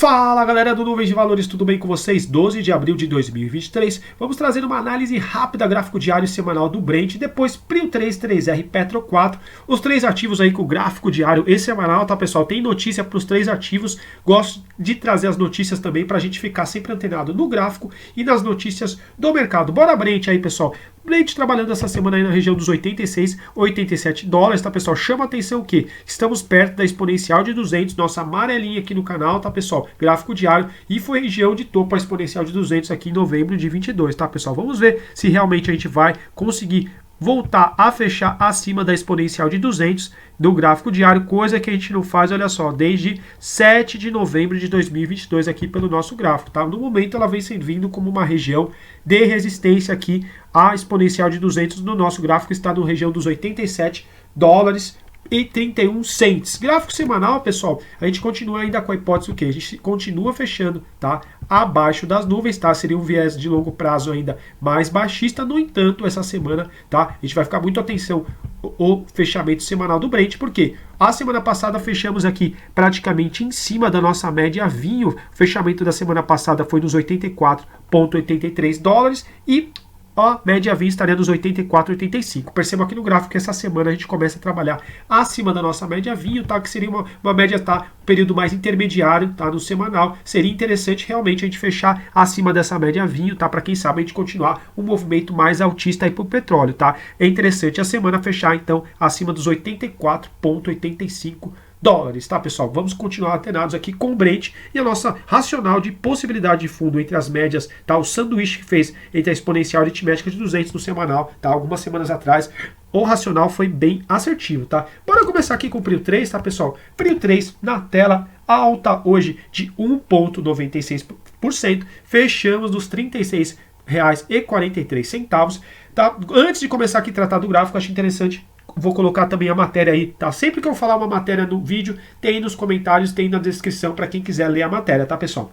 Fala galera do Nuvens de Valores, tudo bem com vocês? 12 de abril de 2023, vamos trazer uma análise rápida gráfico diário e semanal do Brent, depois Prio 3, 3R, Petro 4, os três ativos aí com gráfico diário e semanal, tá pessoal? Tem notícia para os três ativos, gosto de trazer as notícias também para a gente ficar sempre antenado no gráfico e nas notícias do mercado. Bora Brent aí pessoal! Brent trabalhando essa semana aí na região dos 86, 87 dólares, tá pessoal? Chama atenção que estamos perto da exponencial de 200, nossa amarelinha aqui no canal, tá pessoal? Gráfico diário, e foi região de topo a exponencial de 200 aqui em novembro de 22, tá pessoal? Vamos ver se realmente a gente vai conseguir voltar a fechar acima da exponencial de 200 do gráfico diário, coisa que a gente não faz, olha só, desde 7 de novembro de 2022 aqui pelo nosso gráfico, tá? No momento ela vem servindo como uma região de resistência aqui, a exponencial de 200 no nosso gráfico está na região dos 87 dólares e 31 cents. Gráfico semanal, pessoal, a gente continua ainda com a hipótese o que? A gente continua fechando, tá? Abaixo das nuvens, tá? Seria um viés de longo prazo ainda mais baixista. No entanto, essa semana, tá? A gente vai ficar muito atenção o fechamento semanal do Brent, porque a semana passada fechamos aqui praticamente em cima da nossa média vinho. O fechamento da semana passada foi nos 84,83 dólares e a média vinho estaria nos 84,85. Perceba aqui no gráfico que essa semana a gente começa a trabalhar acima da nossa média vinho, tá? Que seria uma média, tá? Período mais intermediário, tá? No semanal. Seria interessante realmente a gente fechar acima dessa média vinho, tá? Para quem sabe a gente continuar um movimento mais altista aí pro petróleo, tá? É interessante a semana fechar então acima dos 84,85 dólares, tá pessoal? Vamos continuar atenados aqui com o Brent e a nossa racional de possibilidade de fundo entre as médias, tá? O sanduíche que fez entre a exponencial e a aritmética de 200 no semanal, tá? Algumas semanas atrás, o racional foi bem assertivo, tá? Bora começar aqui com o Prio 3, tá pessoal? Prio 3 na tela, alta hoje de 1,96%, fechamos nos R$ 36,43, tá? Antes de começar aqui a tratar do gráfico, acho interessante, vou colocar também a matéria aí, tá? Sempre que eu falar uma matéria no vídeo, tem nos comentários, tem na descrição para quem quiser ler a matéria, tá, pessoal?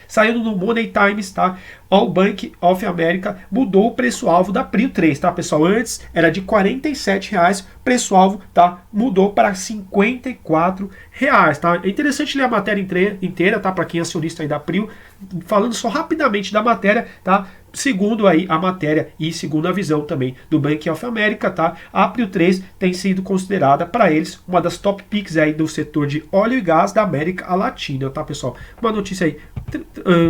Saindo no Money Times, tá? O Bank of America mudou o preço-alvo da Prio 3, tá, pessoal? Antes era de R$ 47,00, preço-alvo, tá? Mudou para R$ 54,00, tá? É interessante ler a matéria inteira, tá? Para quem é acionista aí da Prio, falando só rapidamente da matéria, tá? Segundo aí a matéria e segundo a visão também do Bank of America, tá? A Prio 3 tem sido considerada para eles uma das top picks aí do setor de óleo e gás da América Latina, tá, pessoal? Uma notícia aí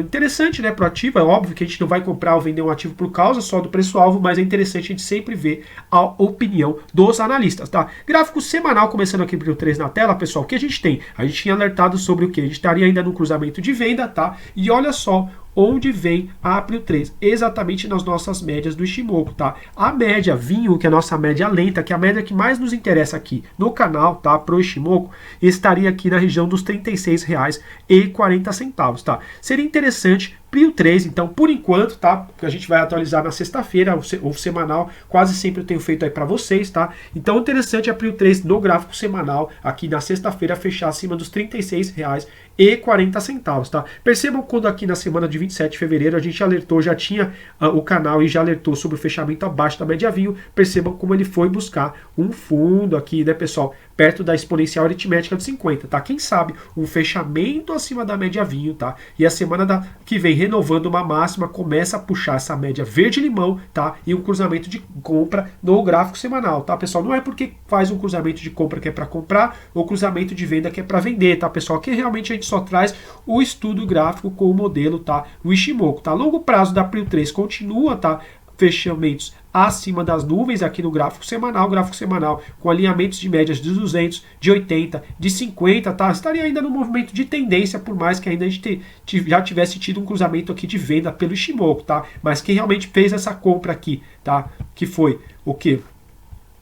interessante, né, pro ativo. É óbvio que a gente não vai comprar ou vender um ativo por causa só do preço-alvo, mas é interessante a gente sempre ver a opinião dos analistas, tá? Gráfico semanal, começando aqui Prio 3 na tela, pessoal, o que a gente tem? A gente tinha alertado sobre o que? A gente estaria ainda no cruzamento de venda, tá? E olha só onde vem a Prio 3, exatamente nas nossas médias do Ishimoku, tá? A média vinho, que é a nossa média lenta, que é a média que mais nos interessa aqui no canal, tá? Pro Ishimoku, estaria aqui na região dos R$ 36,40, tá? Seria interessante Prio 3, então, por enquanto, tá? Porque a gente vai atualizar na sexta-feira, o semanal, quase sempre eu tenho feito aí para vocês, tá? Então, interessante a Prio 3 no gráfico semanal, aqui na sexta-feira, fechar acima dos R$ 36,40, tá? Percebam quando aqui na semana de 27 de fevereiro a gente alertou, já tinha o canal e já alertou sobre o fechamento abaixo da média vinho. Percebam como ele foi buscar um fundo aqui, né, pessoal? Perto da exponencial aritmética de 50, tá? Quem sabe um fechamento acima da média vinho, tá? E a semana que vem renovando uma máxima, começa a puxar essa média verde-limão, tá? E um cruzamento de compra no gráfico semanal, tá, pessoal? Não é porque faz um cruzamento de compra que é para comprar ou cruzamento de venda que é para vender, tá, pessoal? Aqui realmente a gente só traz o estudo gráfico com o modelo, tá? O Ishimoku, tá? Longo prazo da Prio 3 continua, tá? Fechamentos acima das nuvens aqui no gráfico semanal com alinhamentos de médias de 200, de 80, de 50, tá? Estaria ainda no movimento de tendência, por mais que ainda a gente já tivesse tido um cruzamento aqui de venda pelo Ishimoku, tá? Mas quem realmente fez essa compra aqui, tá? Que foi o que?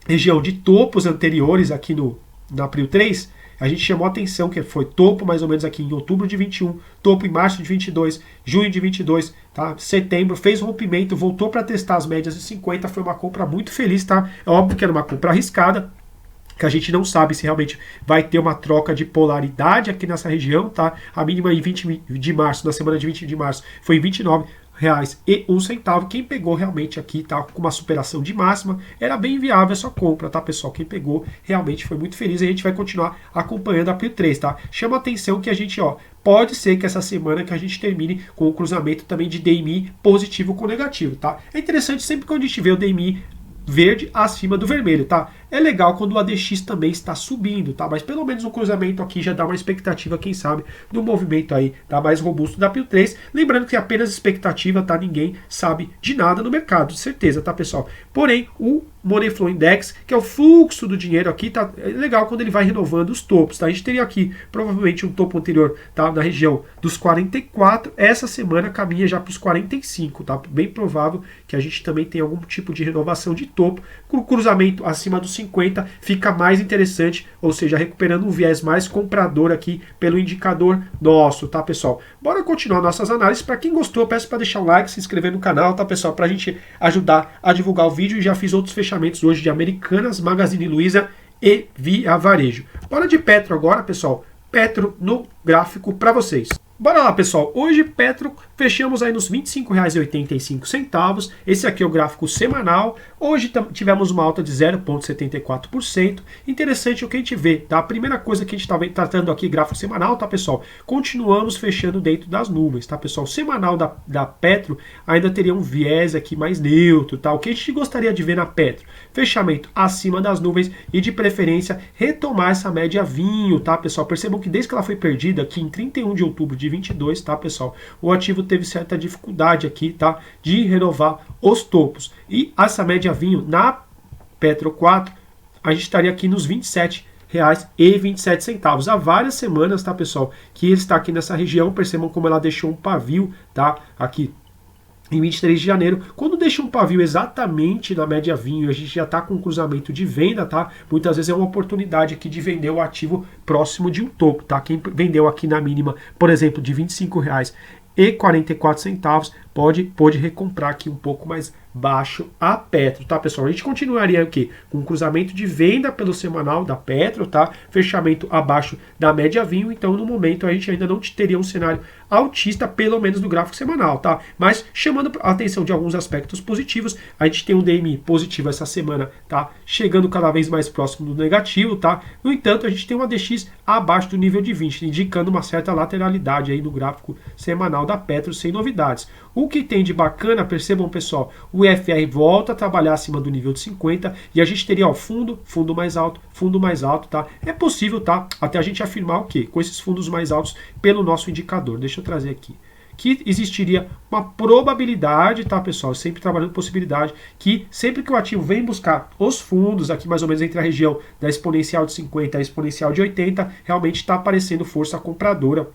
Região de topos anteriores aqui na Prio 3, a gente chamou a atenção que foi topo mais ou menos aqui em outubro de 21, topo em março de 22, junho de 22, tá? Setembro, fez rompimento, voltou para testar as médias de 50, foi uma compra muito feliz, tá? É óbvio que era uma compra arriscada, que a gente não sabe se realmente vai ter uma troca de polaridade aqui nessa região, tá? A mínima em 20 de março, na semana de 20 de março, foi em 29, R$5,01. Quem pegou realmente aqui, tá com uma superação de máxima, era bem viável essa compra, tá, pessoal? Quem pegou realmente foi muito feliz e a gente vai continuar acompanhando a Prio 3, tá? Chama atenção que a gente, ó, pode ser que essa semana que a gente termine com o cruzamento também de DMI positivo com negativo, tá? É interessante sempre quando a gente vê o DMI verde acima do vermelho, tá? É legal quando o ADX também está subindo, tá? Mas pelo menos o cruzamento aqui já dá uma expectativa, quem sabe, do movimento aí, tá? Mais robusto da Prio 3. Lembrando que é apenas expectativa, tá? Ninguém sabe de nada no mercado, de certeza, tá, pessoal? Porém, o Money Flow Index, que é o fluxo do dinheiro aqui, tá? É legal quando ele vai renovando os topos, tá? A gente teria aqui, provavelmente, um topo anterior, tá? Na região dos 44. Essa semana caminha já para os 45, tá? Bem provável que a gente também tenha algum tipo de renovação de topo. Com o cruzamento acima dos 50 fica mais interessante, ou seja, recuperando um viés mais comprador aqui pelo indicador nosso, tá, pessoal? Bora continuar nossas análises. Para quem gostou, peço para deixar um like, se inscrever no canal, tá, pessoal? Para a gente ajudar a divulgar o vídeo. E já fiz outros fechamentos hoje de Americanas, Magazine Luiza e Via Varejo. Bora de Petro agora, pessoal. Petro no gráfico para vocês. Bora lá, pessoal. Hoje, Petro, fechamos aí nos R$ 25,85. Esse aqui é o gráfico semanal. Hoje tivemos uma alta de 0,74%. Interessante o que a gente vê, tá? A primeira coisa que a gente está tratando aqui, gráfico semanal, tá, pessoal? Continuamos fechando dentro das nuvens, tá, pessoal? O semanal da Petro ainda teria um viés aqui mais neutro, tá? O que a gente gostaria de ver na Petro? Fechamento acima das nuvens e, de preferência, retomar essa média vinho, tá, pessoal? Percebam que desde que ela foi perdida aqui em 31 de outubro de 22, tá, pessoal? O ativo teve certa dificuldade aqui, tá, de renovar os topos. E essa média vinho na Petro 4, a gente estaria aqui nos R$ 27,27. Há várias semanas, tá, pessoal, que ele está aqui nessa região. Percebam como ela deixou um pavio, tá, aqui em 23 de janeiro, quando deixa um pavio exatamente na média vinho, a gente já está com um cruzamento de venda, tá? Muitas vezes é uma oportunidade aqui de vender o ativo próximo de um topo, tá? Quem vendeu aqui na mínima, por exemplo, de R$ 25,44, pode recomprar aqui um pouco mais baixo a Petro, tá, pessoal? A gente continuaria aqui com um cruzamento de venda pelo semanal da Petro, tá? Fechamento abaixo da média vinho, então no momento a gente ainda não teria um cenário altista, pelo menos no gráfico semanal, tá? Mas chamando a atenção de alguns aspectos positivos, a gente tem um DMI positivo essa semana, tá? Chegando cada vez mais próximo do negativo, tá? No entanto, a gente tem uma DX abaixo do nível de 20, indicando uma certa lateralidade aí no gráfico semanal da Petro, sem novidades. O que tem de bacana, percebam, pessoal, o FR volta a trabalhar acima do nível de 50 e a gente teria, ó, fundo mais alto, tá? É possível, tá? Até a gente afirmar o quê? Com esses fundos mais altos pelo nosso indicador. Deixa eu trazer aqui. Que existiria uma probabilidade, tá, pessoal? Sempre trabalhando possibilidade que sempre que o ativo vem buscar os fundos, aqui mais ou menos entre a região da exponencial de 50 e a exponencial de 80, realmente está aparecendo força compradora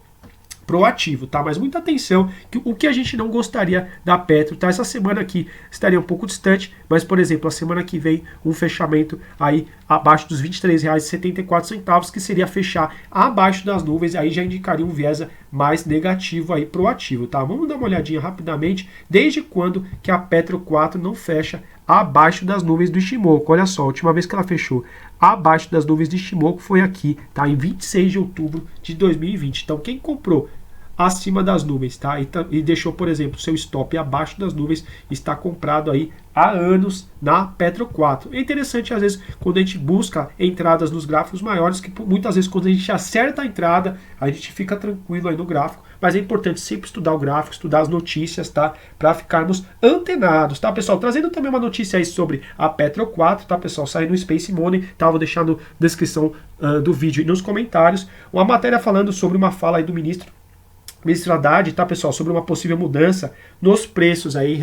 proativo, tá? Mas muita atenção, que o que a gente não gostaria da Petro, tá? Essa semana aqui estaria um pouco distante, mas, por exemplo, a semana que vem, um fechamento aí abaixo dos R$ 23,74, que seria fechar abaixo das nuvens, aí já indicaria um viés mais negativo aí proativo, tá? Vamos dar uma olhadinha rapidamente, desde quando que a Petro 4 não fecha abaixo das nuvens do Ishimoku. Olha só, a última vez que ela fechou abaixo das nuvens de Ishimoku foi aqui, tá? Em 26 de outubro de 2020. Então, quem comprou acima das nuvens, tá? E deixou, por exemplo, seu stop abaixo das nuvens, está comprado aí há anos na Petro 4. É interessante, às vezes, quando a gente busca entradas nos gráficos maiores, que muitas vezes quando a gente acerta a entrada, a gente fica tranquilo aí no gráfico, mas é importante sempre estudar o gráfico, estudar as notícias, tá? Para ficarmos antenados, tá, pessoal? Trazendo também uma notícia aí sobre a Petro 4, tá, pessoal? Saiu no Space Money, tá? Vou deixar na descrição do vídeo e nos comentários, uma matéria falando sobre uma fala aí do ministro Haddad, tá, pessoal, sobre uma possível mudança nos preços aí,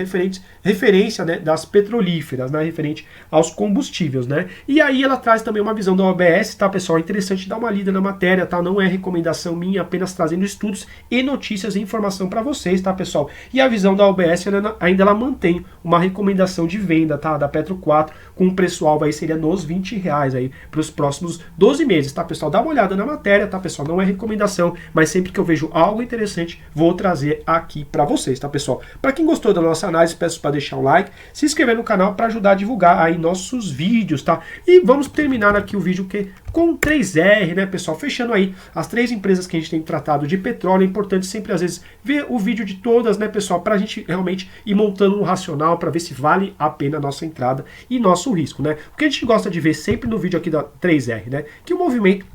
referência, né, das petrolíferas, né, referente aos combustíveis, né, e aí ela traz também uma visão da OBS, tá, pessoal, é interessante dar uma lida na matéria, tá, não é recomendação minha, apenas trazendo estudos e notícias e informação para vocês, tá, pessoal, e a visão da OBS ela mantém uma recomendação de venda, tá, da Petro 4, com o preço-alvo aí seria nos R$20 aí, para os próximos 12 meses, tá, pessoal, dá uma olhada na matéria, tá, pessoal, não é recomendação, mas sempre que eu vejo algo interessante interessante, vou trazer aqui para vocês, tá, pessoal? Para quem gostou da nossa análise, peço para deixar um like, se inscrever no canal para ajudar a divulgar aí nossos vídeos, tá? E vamos terminar aqui o vídeo com 3R, né, pessoal? Fechando aí as 3 empresas que a gente tem tratado de petróleo. É importante sempre, às vezes, ver o vídeo de todas, né, pessoal? Para a gente realmente ir montando um racional para ver se vale a pena a nossa entrada e nosso risco, né? O que a gente gosta de ver sempre no vídeo aqui da 3R, né? Que o movimento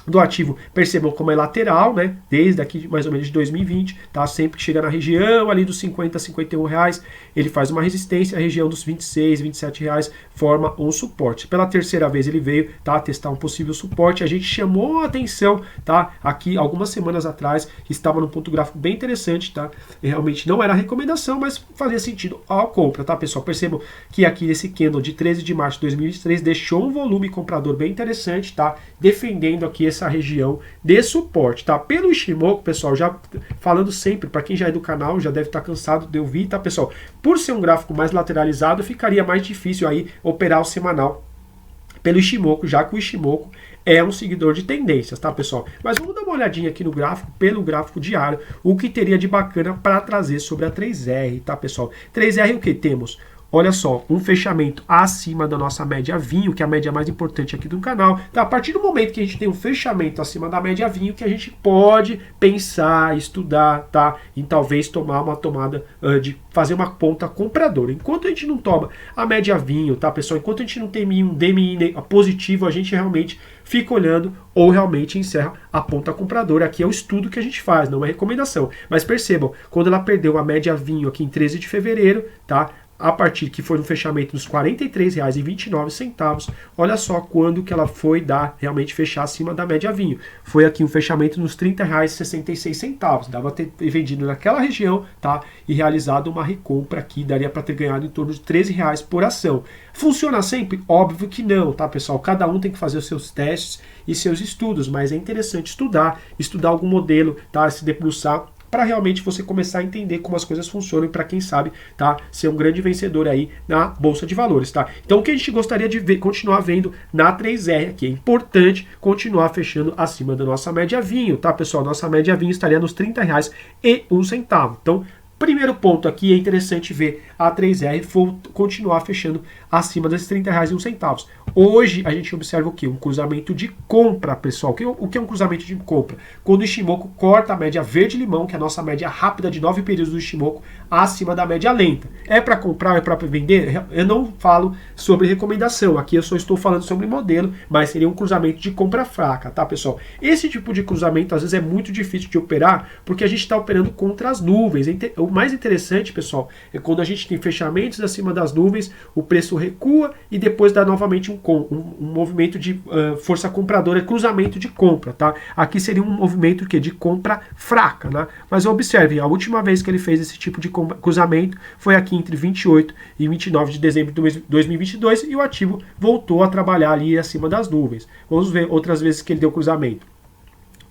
do ativo, percebam como é lateral, né? Desde aqui mais ou menos de 2020, tá? Sempre que chega na região ali dos 50 a 51 reais, ele faz uma resistência, a região dos 26, 27 reais forma um suporte. Pela terceira vez ele veio, tá? Testar um possível suporte, a gente chamou a atenção, tá? Aqui algumas semanas atrás, estava num ponto gráfico bem interessante, tá? E realmente não era recomendação, mas fazia sentido a compra, tá, pessoal? Percebam que aqui nesse candle de 13 de março de 2023 deixou um volume comprador bem interessante, tá? Defendendo aqui essa região de suporte, tá? Pelo Ishimoku, pessoal, já falando sempre, para quem já é do canal, já deve estar cansado de ouvir, tá, pessoal? Por ser um gráfico mais lateralizado, ficaria mais difícil aí operar o semanal pelo Ishimoku, já que o Ishimoku é um seguidor de tendências, tá, pessoal? Mas vamos dar uma olhadinha aqui no gráfico, pelo gráfico diário, o que teria de bacana para trazer sobre a 3R, tá, pessoal? 3R o que temos? Olha só, um fechamento acima da nossa média vinho, que é a média mais importante aqui do canal. Tá? A partir do momento que a gente tem um fechamento acima da média vinho, que a gente pode pensar, estudar, tá? E talvez tomar uma tomada de fazer uma ponta compradora. Enquanto a gente não toma a média vinho, tá, pessoal? Enquanto a gente não tem um DMI positivo, a gente realmente fica olhando ou realmente encerra a ponta compradora. Aqui é o estudo que a gente faz, não é recomendação. Mas percebam, quando ela perdeu a média vinho aqui em 13 de fevereiro, tá? A partir que foi no fechamento dos R$ 43,29, olha só quando que ela foi realmente fechar acima da média vinho. Foi aqui um fechamento nos R$ 30,66. Dava ter vendido naquela região, tá? E realizado uma recompra aqui, daria para ter ganhado em torno de R$ 13 por ação. Funciona sempre? Óbvio que não, tá, pessoal? Cada um tem que fazer os seus testes e seus estudos, mas é interessante estudar algum modelo, tá? Se debruçar para realmente você começar a entender como as coisas funcionam e para quem sabe, tá, ser um grande vencedor aí na Bolsa de Valores, tá? Então o que a gente gostaria de ver, continuar vendo na 3R aqui, é importante continuar fechando acima da nossa média vinho, tá, pessoal? Nossa média vinho estaria nos R$ 30,01. Então, primeiro ponto aqui, é interessante ver a 3R continuar fechando acima desses R$ 30,01. Hoje a gente observa o que? Um cruzamento de compra, pessoal. O que é um cruzamento de compra? Quando o Ishimoku corta a média verde-limão, que é a nossa média rápida de 9 períodos do Ishimoku, acima da média lenta. É para comprar ou é para vender? Eu não falo sobre recomendação. Aqui eu só estou falando sobre modelo, mas seria um cruzamento de compra fraca, tá, pessoal? Esse tipo de cruzamento às vezes é muito difícil de operar, porque a gente está operando contra as nuvens. O mais interessante, pessoal, é quando a gente tem fechamentos acima das nuvens, o preço recua e depois dá novamente um movimento de força compradora, cruzamento de compra, tá? Aqui seria um movimento de compra fraca, né? Mas observem, a última vez que ele fez esse tipo de cruzamento foi aqui entre 28 e 29 de dezembro de 2022 e o ativo voltou a trabalhar ali acima das nuvens. Vamos ver outras vezes que ele deu cruzamento.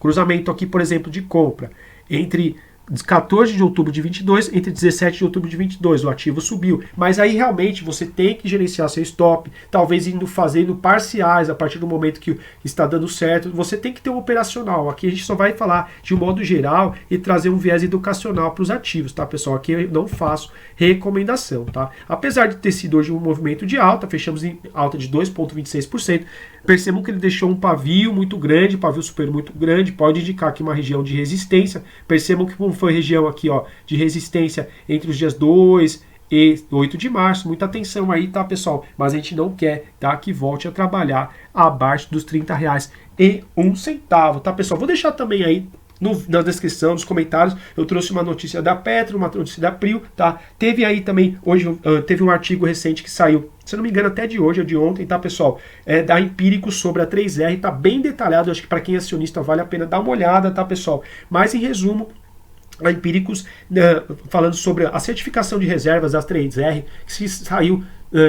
Cruzamento aqui, por exemplo, de compra entre 14 de outubro de 22, entre 17 de outubro de 22, o ativo subiu. Mas aí realmente você tem que gerenciar seu stop, talvez fazendo parciais a partir do momento que está dando certo. Você tem que ter um operacional. Aqui a gente só vai falar de um modo geral e trazer um viés educacional para os ativos, tá, pessoal? Aqui eu não faço recomendação, tá? Apesar de ter sido hoje um movimento de alta, fechamos em alta de 2,26%. Percebam que ele deixou um pavio muito grande, pavio superior muito grande, pode indicar aqui uma região de resistência. Percebam que como foi região aqui, ó, de resistência entre os dias 2 e 8 de março. Muita atenção aí, tá, pessoal? Mas a gente não quer, tá, que volte a trabalhar abaixo dos R$ 30,01, tá, pessoal? Vou deixar também aí na descrição, nos comentários, eu trouxe uma notícia da Petro, uma notícia da Prio, tá? Teve aí também, hoje, teve um artigo recente que saiu, se não me engano até de hoje ou de ontem, tá, pessoal? Da Empíricos sobre a 3R, tá bem detalhado, acho que para quem é acionista vale a pena dar uma olhada, tá, pessoal? Mas em resumo, a Empíricos falando sobre a certificação de reservas das 3R, que saiu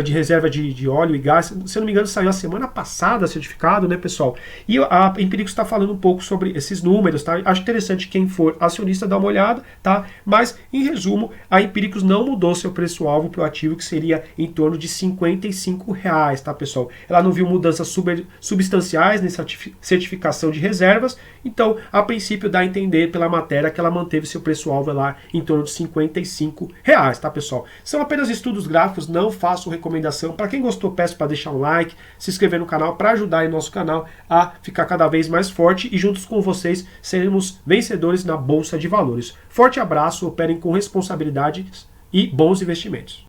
de reserva de óleo e gás. Se eu não me engano, saiu a semana passada certificado, né, pessoal? E a Empíricos está falando um pouco sobre esses números, tá? Acho interessante quem for acionista dar uma olhada, tá? Mas, em resumo, a Empíricos não mudou seu preço-alvo para o ativo, que seria em torno de R$55, tá, pessoal? Ela não viu mudanças substanciais nessa certificação de reservas, então, a princípio, dá a entender pela matéria que ela manteve seu preço-alvo lá em torno de R$55, tá, pessoal? São apenas estudos gráficos, não faço recomendação. Para quem gostou, peço para deixar um like, se inscrever no canal para ajudar em nosso canal a ficar cada vez mais forte e juntos com vocês seremos vencedores na Bolsa de Valores. Forte abraço, operem com responsabilidade e bons investimentos.